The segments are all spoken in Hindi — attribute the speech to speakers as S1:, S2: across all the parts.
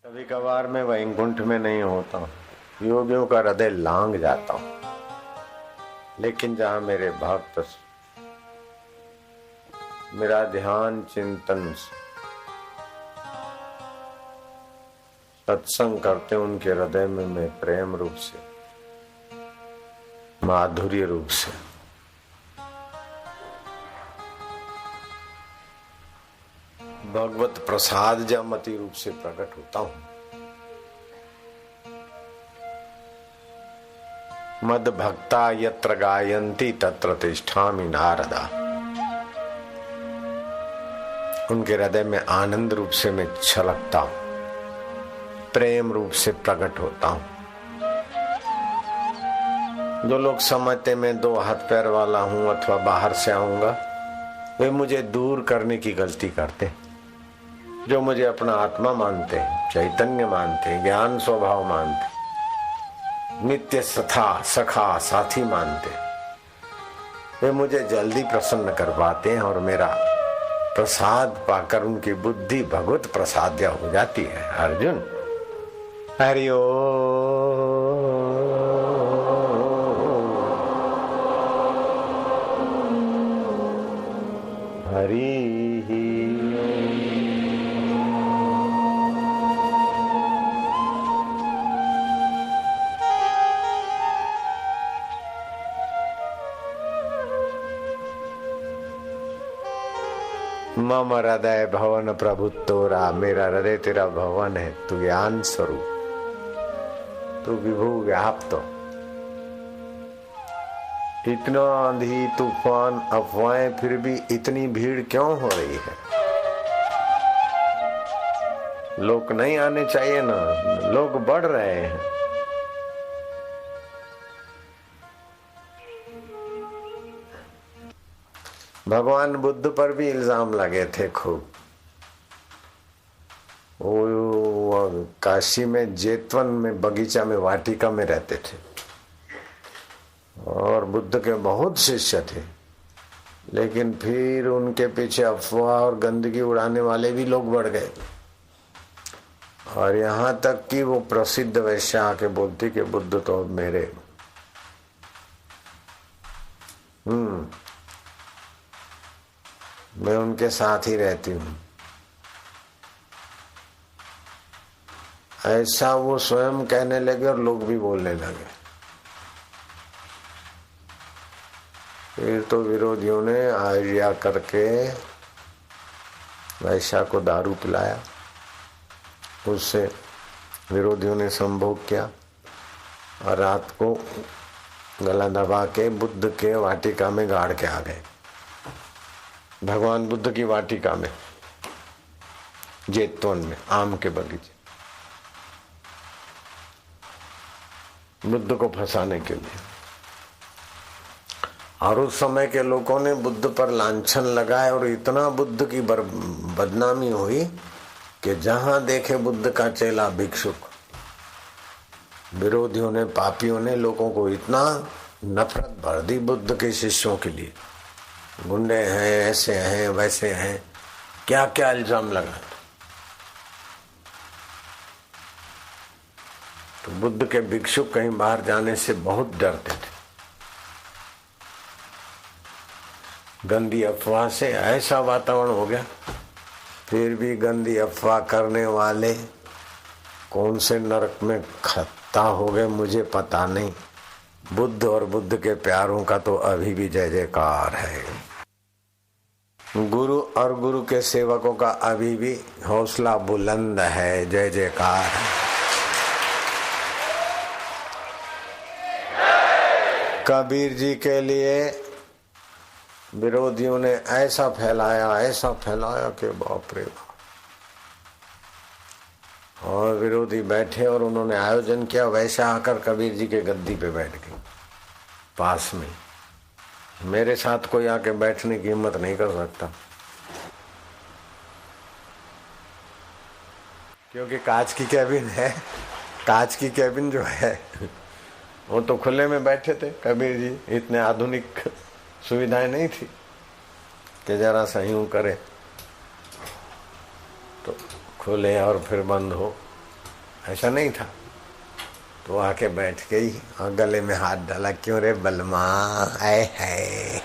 S1: कभी कभार मैं वैकुंठ में नहीं होता हूँ, योगियों का हृदय लांग जाता हूँ। लेकिन जहाँ मेरे भक्त मेरा ध्यान चिंतन सत्संग करते हैं, उनके हृदय में मैं प्रेम रूप से, माधुर्य रूप से भगवत प्रसाद जामती रूप से प्रकट होता हूँ। मद भक्ता यत्र गायन्ति तत्र तिष्ठामि नारदा। उनके हृदय में आनंद रूप से मैं छलकता हूँ, प्रेम रूप से प्रकट होता हूँ। जो लोग समझते मैं दो हाथ पैर वाला हूँ अथवा बाहर से आऊंगा, वे मुझे दूर करने की गलती करते। जो मुझे अपना आत्मा मानते हैं, चैतन्य मानते हैं, ज्ञान स्वभाव मानते, नित्य सखा साथी मानते, वे मुझे जल्दी प्रसन्न कर पाते हैं और मेरा प्रसाद पाकर उनकी बुद्धि भगवत प्रसाद्य हो जाती है। अर्जुन हरि हरि मम हृदय भवन प्रभु तोरा। मेरा हृदय तेरा भवन है, तू ज्ञान स्वरूप, तू विभु व्याप्त। इतना आंधी तूफान अफवाहें, फिर भी इतनी भीड़ क्यों हो रही है? लोग नहीं आने चाहिए ना, लोग बढ़ रहे हैं। भगवान बुद्ध पर भी इल्जाम लगे थे खूब। वो काशी में जेतवन में बगीचा में वाटिका में रहते थे और बुद्ध के बहुत शिष्य थे, लेकिन फिर उनके पीछे अफवाह और गंदगी उड़ाने वाले भी लोग बढ़ गए। और यहाँ तक कि वो प्रसिद्ध वैश्या आके बोलती कि बुद्ध तो मेरे मैं उनके साथ ही रहती हूँ, ऐसा वो स्वयं कहने लगे और लोग भी बोलने लगे। फिर तो विरोधियों ने आइडिया करके वैश्या को दारू पिलाया, उससे विरोधियों ने संभोग किया और रात को गला दबा के बुद्ध के वाटिका में गाड़ के आ गए। भगवान बुद्ध की वाटिका में, जेतवन में, आम के बगीचे, बुद्ध को फंसाने के लिए। और उस समय के लोगों ने बुद्ध पर लांछन लगाए और इतना बुद्ध की बदनामी हुई कि जहां देखे बुद्ध का चेला भिक्षुक, विरोधियों ने, पापियों ने लोगों को इतना नफरत भर दी बुद्ध के शिष्यों के लिए। गुंडे हैं, ऐसे हैं, वैसे हैं, क्या क्या इल्जाम लगा। तो बुद्ध के भिक्षुक कहीं बाहर जाने से बहुत डरते थे। गंदी अफवाह से ऐसा वातावरण हो गया। फिर भी गंदी अफवाह करने वाले कौन से नरक में खत्ता हो गए मुझे पता नहीं। बुद्ध और बुद्ध के प्यारों का तो अभी भी जय जयकार है। गुरु और गुरु के सेवकों का अभी भी हौसला बुलंद है, जय जयकार। कबीर जी के लिए विरोधियों ने ऐसा फैलाया कि बाप रे बाप। और विरोधी बैठे और उन्होंने आयोजन किया, वैसा आकर कबीर जी के गद्दी पे बैठ गए पास में। मेरे साथ कोई आके बैठने की हिम्मत नहीं कर सकता, क्योंकि कांच की कैबिन है। कांच की कैबिन जो है वो तो खुले में बैठे थे कबीर जी। इतने आधुनिक सुविधाएं नहीं थी कि जरा सा यूं करे तो खुले और फिर बंद हो। ऐसा नहीं था। तो आके बैठ गई और गले में हाथ डाला, क्यों रे बलमा, आए है।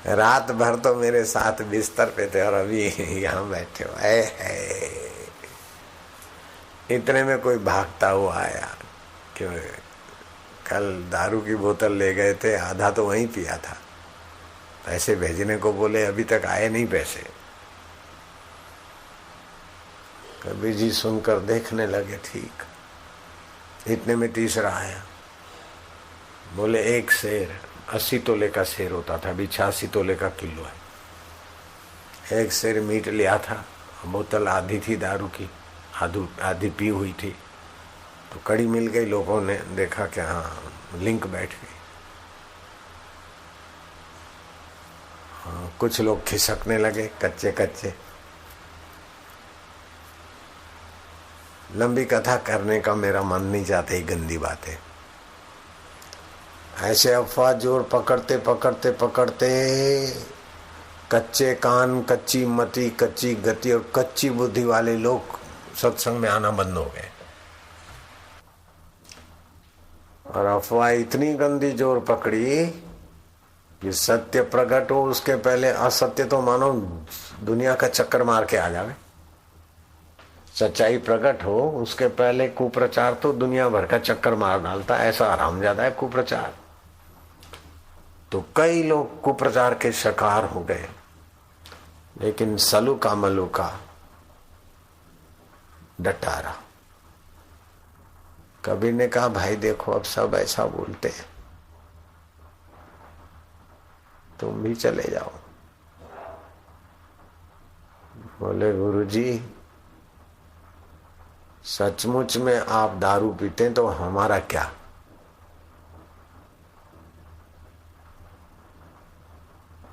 S1: रात भर तो मेरे साथ बिस्तर पे थे और अभी यहाँ बैठे हो, आए है। इतने में कोई भागता हुआ आया, क्यों कल दारू की बोतल ले गए थे, आधा तो वहीं पिया था, पैसे भेजने को बोले, अभी तक आए नहीं पैसे। कबीर जी सुनकर देखने लगे, ठीक। इतने में तीसरा आया, बोले एक शेर, 80 तोले का शेर होता था, अभी 86 तोले का किलो है। एक शेर मीट लिया था, बोतल आधी थी दारू की, आधी पी हुई थी। तो कड़ी मिल गई, लोगों ने देखा कि हाँ लिंक बैठ गई। हाँ, कुछ लोग खिसकने लगे कच्चे कच्चे। लंबी कथा करने का मेरा मन नहीं चाहता, ये गंदी बातें। ऐसे अफवाह जोर पकड़ते पकड़ते पकड़ते कच्चे कान, कच्ची मति, कच्ची गति और कच्ची बुद्धि वाले लोग सत्संग में आना बंद हो गए। और अफवाह इतनी गंदी जोर पकड़ी कि सत्य प्रकट हो उसके पहले असत्य तो मानो दुनिया का चक्कर मार के आ जावे। सच्चाई प्रकट हो उसके पहले कुप्रचार तो दुनिया भर का चक्कर मार डालता, ऐसा हरामजादा है कुप्रचार। तो कई लोग कुप्रचार के शिकार हो गए, लेकिन सलूका मलूका डटा रहा। कबीर ने कहा, भाई देखो अब सब ऐसा बोलते हैं, तुम भी चले जाओ। बोले गुरुजी, सचमुच में आप दारू पीते तो हमारा क्या।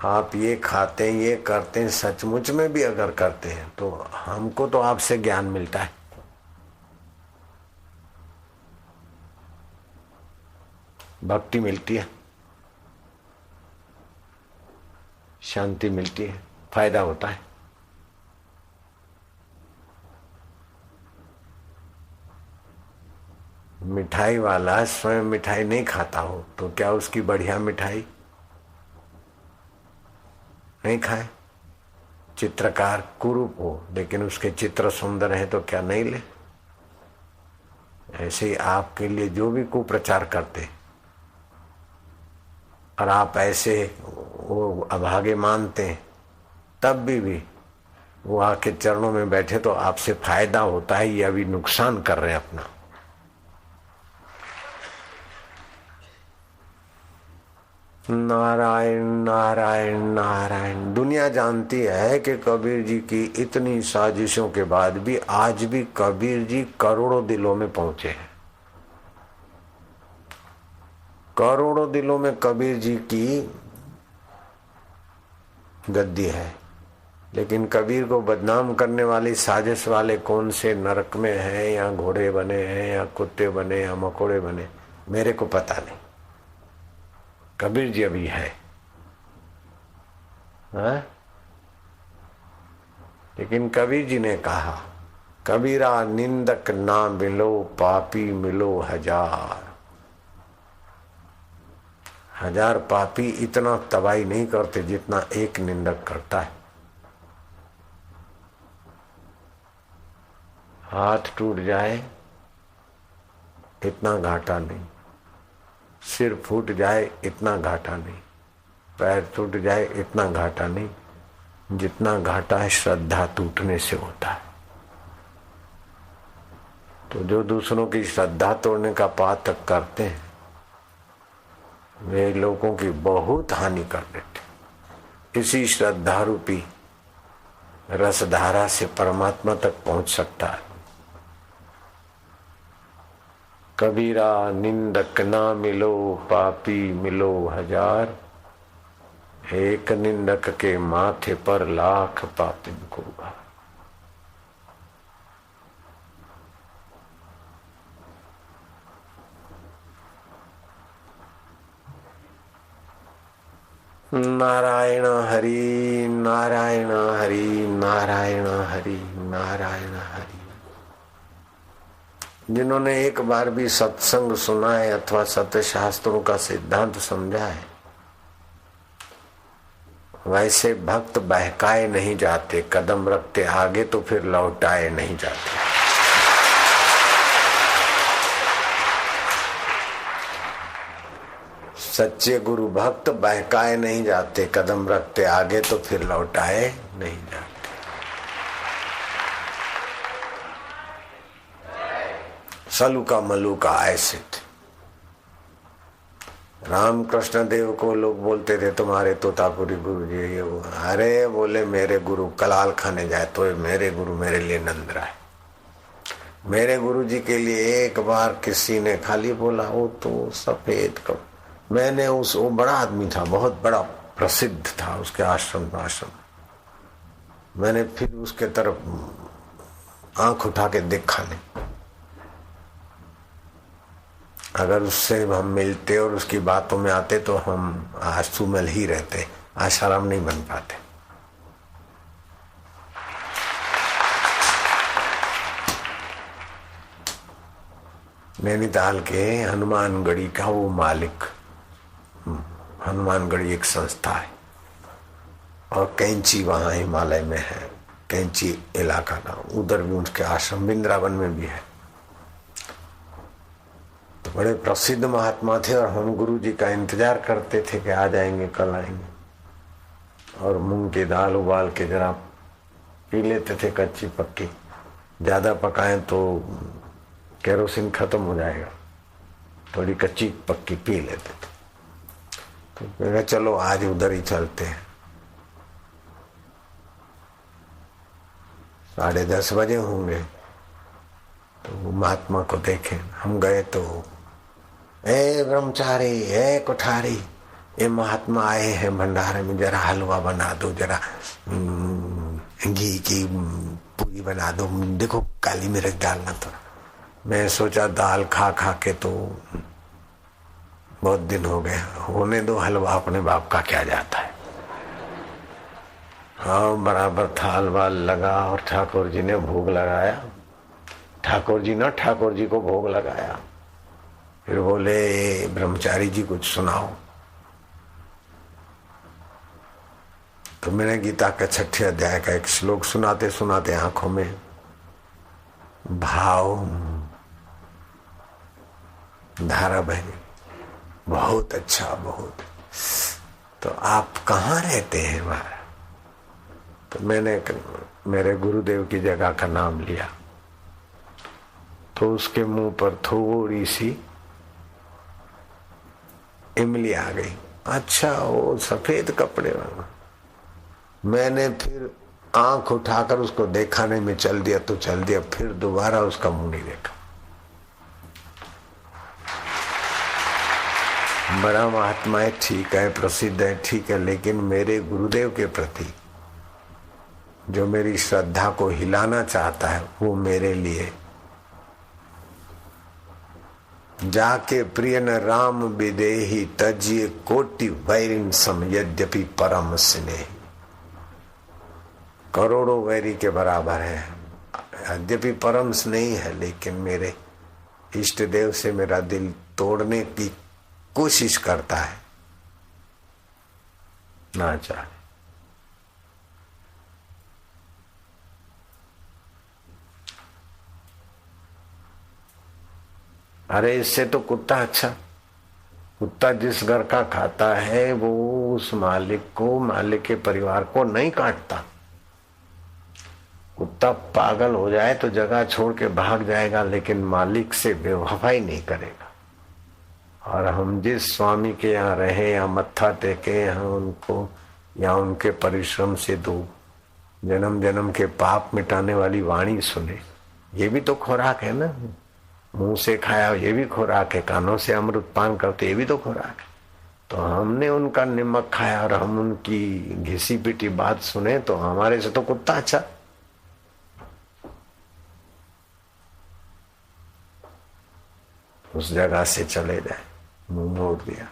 S1: आप ये खाते हैं, ये करते हैं, सचमुच में भी अगर करते हैं तो हमको तो आपसे ज्ञान मिलता है, भक्ति मिलती है, शांति मिलती है, फायदा होता है। मिठाई वाला स्वयं मिठाई नहीं खाता हो तो क्या उसकी बढ़िया मिठाई नहीं खाए। चित्रकार कुरूप हो लेकिन उसके चित्र सुंदर है तो क्या नहीं ले। ऐसे ही आपके लिए जो भी कुप्रचार करते और आप ऐसे वो अभागे मानते हैं, तब भी वो आके चरणों में बैठे तो आपसे फायदा होता है, ये अभी नुकसान कर रहे हैं अपना। नारायण नारायण नारायण। दुनिया जानती है कि कबीर जी की इतनी साजिशों के बाद भी आज भी कबीर जी करोड़ों दिलों में पहुंचे हैं। करोड़ों दिलों में कबीर जी की गद्दी है, लेकिन कबीर को बदनाम करने वाली साजिश वाले कौन से नरक में हैं, या घोड़े बने हैं, या कुत्ते बने, या मकोड़े बने, मेरे को पता नहीं। कबीर जी अभी है, हाँ? लेकिन कबीर जी ने कहा, कबीरा निंदक ना मिलो पापी मिलो हजार। हजार पापी इतना तबाही नहीं करते जितना एक निंदक करता है। हाथ टूट जाए इतना घाटा नहीं, सिर फूट जाए इतना घाटा नहीं, पैर टूट जाए इतना घाटा नहीं, जितना घाटा है श्रद्धा टूटने से होता है। तो जो दूसरों की श्रद्धा तोड़ने का पातक करते हैं वे लोगों की बहुत हानि कर देते। इसी श्रद्धा रूपी रसधारा से परमात्मा तक पहुंच सकता है। कबीरा निंदक ना मिलो पापी मिलो हजार। एक निंदक के माथे पर लाख पापिन को भार। नारायण हरि नारायण हरि नारायण हरि नारायण हरि। जिन्होंने एक बार भी सत्संग सुना है अथवा सत्य शास्त्रों का सिद्धांत समझा है, वैसे भक्त बहकाए नहीं जाते, कदम रखते आगे तो फिर लौटाए नहीं जाते। सच्चे गुरु भक्त बहकाए नहीं जाते, कदम रखते आगे तो फिर लौटाए नहीं जाते। सलूका मलूका ऐसे थे। रामकृष्ण देव को लोग बोलते थे तुम्हारे तोतापुरी गुरु जी ये वो। अरे बोले मेरे गुरु कलाल खाने जाए तो मेरे गुरु मेरे लिए नंदराय। मेरे गुरु जी के लिए एक बार किसी ने खाली बोला वो तो सफेद कप, मैंने वो बड़ा आदमी था, बहुत बड़ा प्रसिद्ध था, उसके आश्रम मैंने फिर उसके तरफ आंख उठा के देखा नहीं। अगर उससे हम मिलते और उसकी बातों में आते तो हम आंसू ही रहते, आशाराम नहीं बन पाते। नैनीताल के हनुमानगढ़ी का वो मालिक, हनुमानगढ़ी एक संस्था है और कैंची वहां हिमालय में है, कैंची इलाका ना, उधर भी उनके आश्रम वृंदावन में भी है। तो बड़े प्रसिद्ध महात्मा थे और हम गुरु जी का इंतजार करते थे कि आ जाएंगे कल आएंगे, और मूंग की दाल उबाल के जरा पी लेते थे कच्ची पक्की, ज्यादा पकाएं तो केरोसिन खत्म हो जाएगा, थोड़ी कच्ची पक्की पी लेते थे। तो कहा चलो आज उधर ही चलते हैं। 10:30 बजे होंगे तो महात्मा को देखे, हम गए तो ए ब्रह्मचारी ए कोठारी, ये महात्मा आए हैं भंडारे में, जरा हलवा बना दो, जरा घी की पूरी बना दो, देखो काली मिर्च डालना। तो मैं सोचा दाल खा खा के तो बहुत दिन हो गए, होने दो हलवा, अपने बाप का क्या जाता है। हाँ बराबर था, हलवा लगा और ठाकुर जी ने भोग लगाया। ठाकुर जी ना ठाकुर जी को भोग लगाया। फिर बोले ब्रह्मचारी जी कुछ सुनाओ। तो मैंने गीता का 6 अध्याय का एक श्लोक सुनाते सुनाते आंखों में भाव धारा बहनी, बहुत अच्छा बहुत। तो आप कहाँ रहते हैं महाराज? तो मैंने मेरे गुरुदेव की जगह का नाम लिया तो उसके मुंह पर थोड़ी सी इमली आ गई। अच्छा वो सफेद कपड़े वाला। मैंने फिर आंख उठाकर उसको देखाने में चल दिया तो चल दिया, फिर दोबारा उसका मुंह नहीं देखा। बड़ा महात्मा है, ठीक है, प्रसिद्ध है, ठीक है, लेकिन मेरे गुरुदेव के प्रति जो मेरी श्रद्धा को हिलाना चाहता है वो मेरे लिए जाके प्रिय न राम विदेही तजिए कोटि वैरिन सम यद्यपि परम स्नेह। करोड़ों वैरी के बराबर है, यद्यपि परम स्नेही है, लेकिन मेरे इष्ट देव से मेरा दिल तोड़ने की कोशिश करता है, ना चाहे। अरे इससे तो कुत्ता अच्छा। कुत्ता जिस घर का खाता है वो उस मालिक को, मालिक के परिवार को नहीं काटता। कुत्ता पागल हो जाए तो जगह छोड़ के भाग जाएगा, लेकिन मालिक से बेवफाई नहीं करेगा। और हम जिस स्वामी के यहाँ रहे या मत्था टेके, यहाँ उनको या उनके परिश्रम से 2 जन्म जन्म के पाप मिटाने वाली वाणी सुने, ये भी तो खुराक है ना। मुंह से खाया ये भी खुराक है, कानों से अमृत पान करते ये भी तो खुराक है। तो हमने उनका नमक खाया और हम उनकी घिसी पिटी बात सुने तो हमारे से तो कुत्ता अच्छा। उस जगह से चले जाए, मुंह मोड़ दिया।